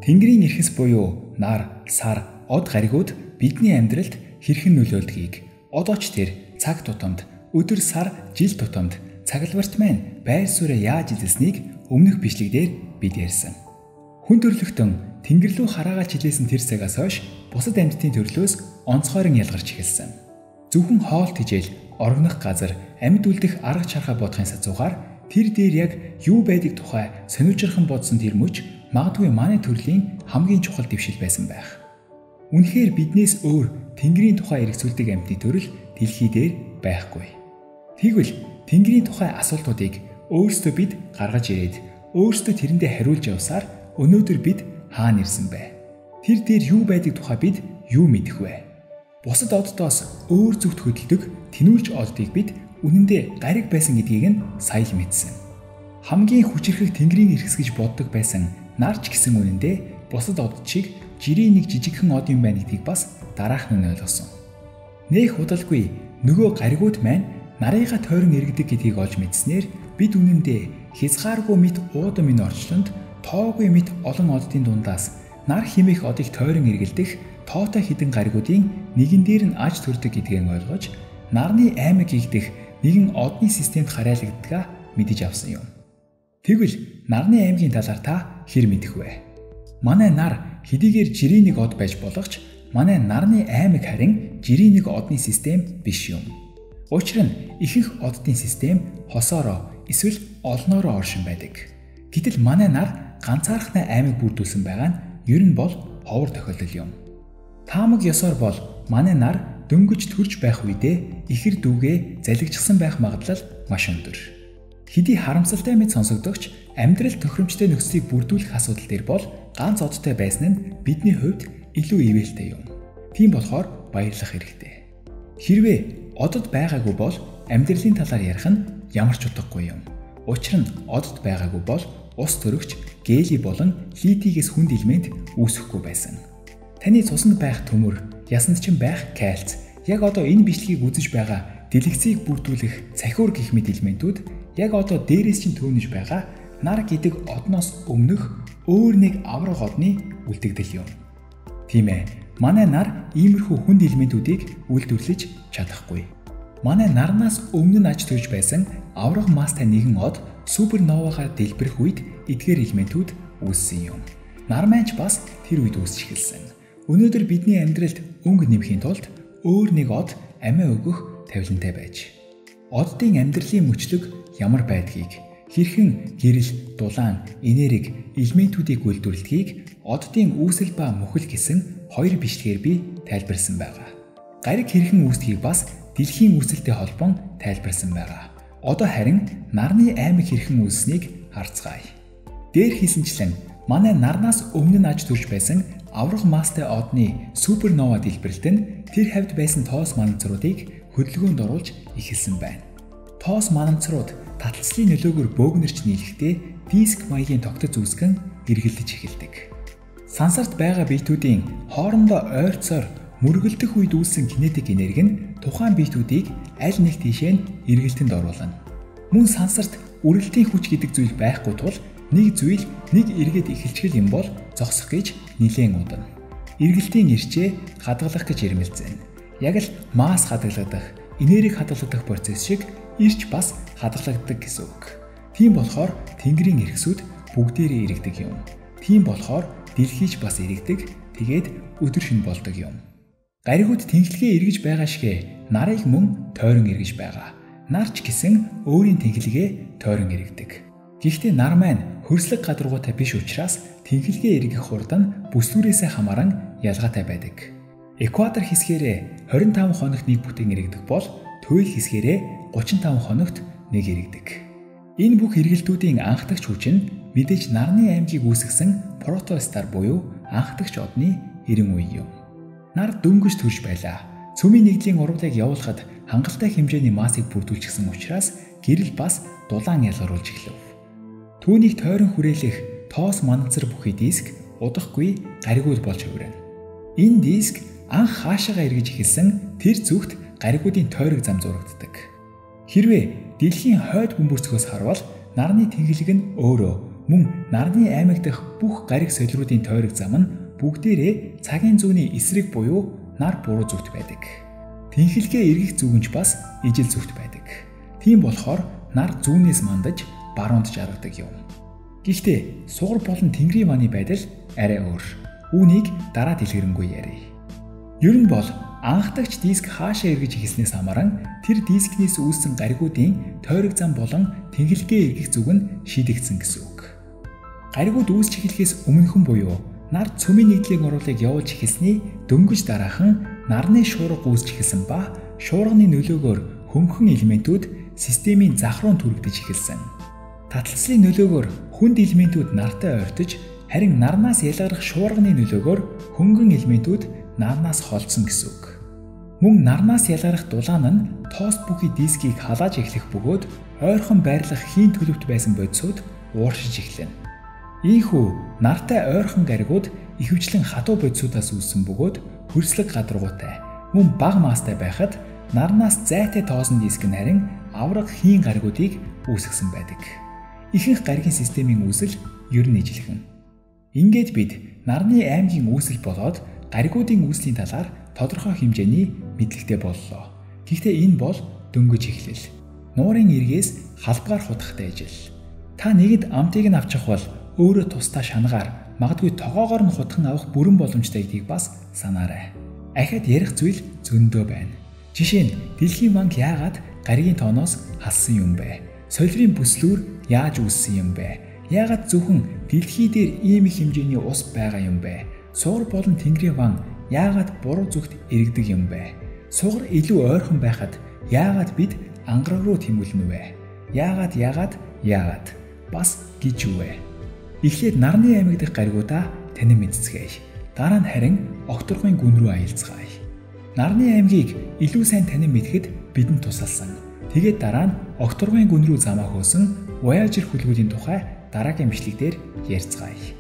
Тэнгэрийн эрхэс буюу нар, сар, од гаригууд бидний амьдралд хэрхэн нөлөөлдгийг одооч тэр цаг тутамд, өдөр сар, жил тутамд цаглбарт маань байр суурь яаж эзэлсэнийг өмнөх бичлэгдэр бид ярьсан. Хүн төрлөختөн тэнгэр рүү хараагаад хилээсэн тэр цагаас хойш бусад амьтдын төрлөөс онцгойрон ялгарч эхэлсэн. Зөвхөн хоол тижэл, орогнох газар, амьд үлдэх арга чархаа бодохын сацуугаар тэр дээр яг юу байдаг тухай сонирхолтой бодсон тэр мөч магадгүй манай төрлийн хамгийн чухал дэвшил байсан байх. Үнэхээр биднээс өөр тэнгэрийн тухай эргцүүлдэг амьтны төрөл дэлхий дээр байхгүй. Тэгвэл тэнгэрийн тухай асуултуудыг өөрсдөө бид гаргаж ирээд өөрсдөө тэрэндээ хариулж явсаар өнөөдөр бид хаана ирсэн бэ? Тэр дээр юу байдаг тухай бид юу мэдэх вэ? Бусад оддоос өөр зүгт хөдөлдөг тэнүүлж оддыг бид үнэндээ гариг байсан гэдгийг нь сая л мэдсэн. Хамгийн хүчирхэг тэнгэрийн эрхэс гэж боддог байсан нарч гэсэн үнэндээ бусад од шиг жирийн нэг жижигхэн од юм байна гэдгийг бас дараахан нь ойлгосон. Нэх удалгүй нөгөө гаригууд маань нарыгаа тойрон иргэдэг гэдгийг олж мэдснээр бид үнэндээ хязгааргүй мэт уудам минь орчлонд тоогүй мэт олон оддын дундаас нар химэх одыг тойрон эргэлдэх тоотой хідэн гаригуудын нэгэн дээр нь аж төрдөг гэдгийг ойлгож нарны аймаг гэгдэх нэгэн одны системд харьяалагддгаа мэдэж авсан юм. Тэгвэл нарны аймгийн талаар та хэр мэдэх вэ? Манай нар хэдийгээр жирийн нэг од байж болох ч манай нарны аймаг харин жирийн нэг одны систем биш юм. Учир нь ихэнх оддын систем хосоороо эсвэл олноороо оршин байдаг. Гэтэл манай нар ганцаархнаа аймаг бүрдүүлсэн байгаа нь ер нь бол ховор тохиолдол юм. Таамаг ёсоор бол манай нар дөнгөж төрж байх үедээ ихэр дүүгээ залгижсан байх магадлал маш өндөр. Хэдий харамсалтай мэт сонсогдогч амьдрал тохиромжтой нөхцөлийг бүрдүүлэх асуудал дээр бол ганц одтой байсан нь бидний хувьд илүү ивэлтэй юм. Тийм болохоор баярлах хэрэгтэй. Хэрвээ одод байгаагүй бол амьдралын талаар ярих нь ямар ч утгагүй юм. Учир нь одод байгаагүй бол ус төрөгч гели болон литигээс хүнд элемент үүсэхгүй байсан. Таны цуснд байх төмөр, ясанд чинь байх кальц, яг одоо энэ бичлэгийг үзэж байгаа дэлгэцийг бүрдүүлэх цахиур гэх мэт элементүүд яг одоо дээрээс чинь төөнөж байгаа нар гэдэг одноос өмнөх өөр нэг аврах одны үлдэгдэл юм. Тийм ээ, манай нар иймэрхүү хүнд элементүүдийг үйлдвэрлэж чадахгүй. Манай нарнаас өмнө нь аж төрж байсан аврах мастай нэгэн од суперновагаар дэлбэрэх үед эдгээр элементүүд үүссэн юм. Нар маань ч бас тэр үед үүсч эхэлсэн. Өнөөдөр бидний амьдралд өнгө нэмхийн тулд өөр нэг од амиа өгөх тавилантай байж. Оддын амьдралын мөчлөг ямар байдгийг, хэрхэн гэрэл, дулаан, энерги, элементүүдийг үйлдвэрлэдгийг оддын үүсэл ба мөхөл гэсэн хоёр бичлэгээр би тайлбарласан байгаа. Гариг хэрхэн үүсдгийг бас дэлхийн үүсэлтэй холбон тайлбарласан байгаа. Одоо харин нарны аймаг хэрхэн үүссэнийг харцгаая. Дээр хэлсэнчлэн манай нарнаас өмнө нь аж төрж байсан аврах мастай одны супернова дэлбэрэлт нь тэр хавьд байсан тоос мананцруудыг хөдөлгөөнд оруулж эхэлсэн байна. Тоос мананцрууд таталцлын нөлөөгөөр бөөгнөрч нийлэхдээ диск маягийн тогтоц үүсгэн эргэлдэж эхэлдэг. Сансарт байгаа биетүүдийн хоорондоо ойрцоор мөргөлдөх үед үүссэн кинетик энерги нь тухайн биетүүдийг аль нэг тийшээ нь эргэлтэнд оруулна. Мөн сансарт үргэлтийн хүч гэдэг зүйл байхгүй тул нэг зүйл нэг эргээд эхэлчихэл юм бол зогсох гэж нилээн удана. Эргэлтийн ирчээ хадгалах гэж ирмэлзэн. Яг л масс хадгалагдах, энерги хадгалагдах процесс шиг ирч бас хадгалагддаг гэсэн үг. Тийм болохоор тэнгэрийн эрхсүүд бүгдээрээ иргэдэг юм. Тийм болохоор дэлхийч бас иргэдэг, тэгээд өдөр шөнө болдог юм. Гаригууд тэнхлэгээ эргэж байгаа шигэ нарыг мөн тойрон эргэж байгаа. Нарч гэсэн өөрийн тэнхлэгээ тойрон эргэдэг. Гэхдээ нар маань хөрслөг гадаргуутай биш учраас тэнхлэгээ эргэх хурд нь бүслүүрээсээ хамааран ялгаатай байдаг. Экватор хэсгээрээ 25 хоногт нэг бүтээн эргдэг бол туйл хэсгээрээ 35 хоногт нэг эргдэг. Энэ бүх эргэлтүүдийн анхдагч хүч нь мэдээж нарны аймгийг үүсгэсэн протостар буюу анхдагч одны 90 үе юм. Нар дөнгөж төрж байлаа. Цөмийн нэгдлийн урвалыг явуулахад хангалттай хэмжээний массыг бүрдүүлчихсэн учраас гэрэл бас дулаан ялгаруулж эхлэв. Түүнийг тойрон хүрээлэх тоос мананцар бүхий диск удахгүй гаригуул болж хувирна. Энэ диск анх хаашаага эргэж эхэлсэн тэр зүгт гаригуудын тойрог зам зурагддаг. Хэрвээ дэлхийн хойд бөмбөрцгөөс харвал нарны тэнхлэг нь өөрөө Мөн нарны аймаг дахь бүх гариг солируудын тойрог зам нь бүгдээрээ цагийн зүүнний эсрэг буюу нар буруу зүгт байдаг. Тэнхилгээ эргэх зүгэнч бас ижил зүгт байдаг. Тийм болохоор нар зүүнээс мандаж баруунд жаргадаг юм. Гэхдээ сугар болон тэнгэрийн ваны байдал арай өөр. Үүнийг дараа дэлгэрэнгүй ярив. Ер нь бол анхдагч диск хаашаа эргэж эхэлснээс хамааран тэр дискнээс үүссэн гаригуудын тойрог зам болон тэнхилгээ эргэх зүг нь шийдэгдсэн гэсэн үг. Гаригууд үүсч эхлэхээс өмнөхөн буюу нар цөмийн нэгдлийн оруулыг явуулж эхэлсний дөнгөж дараахан нарны шуурга үүсч эхэлсэн ба шуурганы нөлөөгөөр хөнгөн элементүүд системийн зах руу түрэгдэж эхэлсэн. Таталцлын нөлөөгөөр хүнд элементүүд нартай ойртож, харин нарнаас ялгарах шуурганы нөлөөгөөр хөнгөн элементүүд нарнаас холдсон гэсэн үг. Мөн нарнаас ялгарах дулаан нь тост бүхий дискийг халааж эхлэх бөгөөд ойрхон байрлах хийн төлөвт байсан бодисууд ууршиж эхлэнэ. Ийхүү нартай ойрхон гаригууд ихэвчлэн хатуу бодисуудаас үүссэн бөгөөд хөрслөг гадаргуутай мөн бага маастай байхад нарнаас зайтай тоосон диск нь харин авраг хийн гаригуудыг үүсгэсэн байдаг. Ихэнх гаригийн системийн үүсэл ер нь ижилхэн. Ингээд бид нарны аймгийн үүсэл болоод гаригуудын үүслийн талаар тодорхой хэмжээний мэдлэгтэй боллоо. Гэхдээ энэ бол дөнгөж эхлэл. Нуурын эргээс халбгаар хутгахтай ижил. Та нэгэд амтыг нь авчих бол өөрөө тусдаа шанагаар магадгүй тогоогоор нь хутхан авах бүрэн боломжтой гэдгийг бас санаарай. Ахад ярих зүйл зөндөө байна. Жишээ нь дэлхийн банк яагаад гаригийн тооноос халсан юм бэ? Солирын бүслүүр яаж үүссэн юм бэ? Яагаад зөвхөн дэлхий дээр ийм их хэмжээний ус байгаа юм бэ? Сугар болон тэнгэрийн ван яагаад буруу зүгт эргэдэг юм бэ? Сугар илүү ойрхон байхад яагаад бид ангараг руу тэмүүлнэ вэ? Яагаад бас гэж юу вэ? Эхлээд нарны аймаг дахь гаригуудаа танин мэдцгээе. Дараа нь харин огторгын гүн рүү аялцгаая. Нарны аймгийг илүү сайн танин мэдэхэд бидэнд тусалсан. Тэгээд дараа нь огторгын гүн рүү замаа хөөсөн Voyager хүлгүүдийн тухай дараагийн бичлэг дээр ярьцгаая.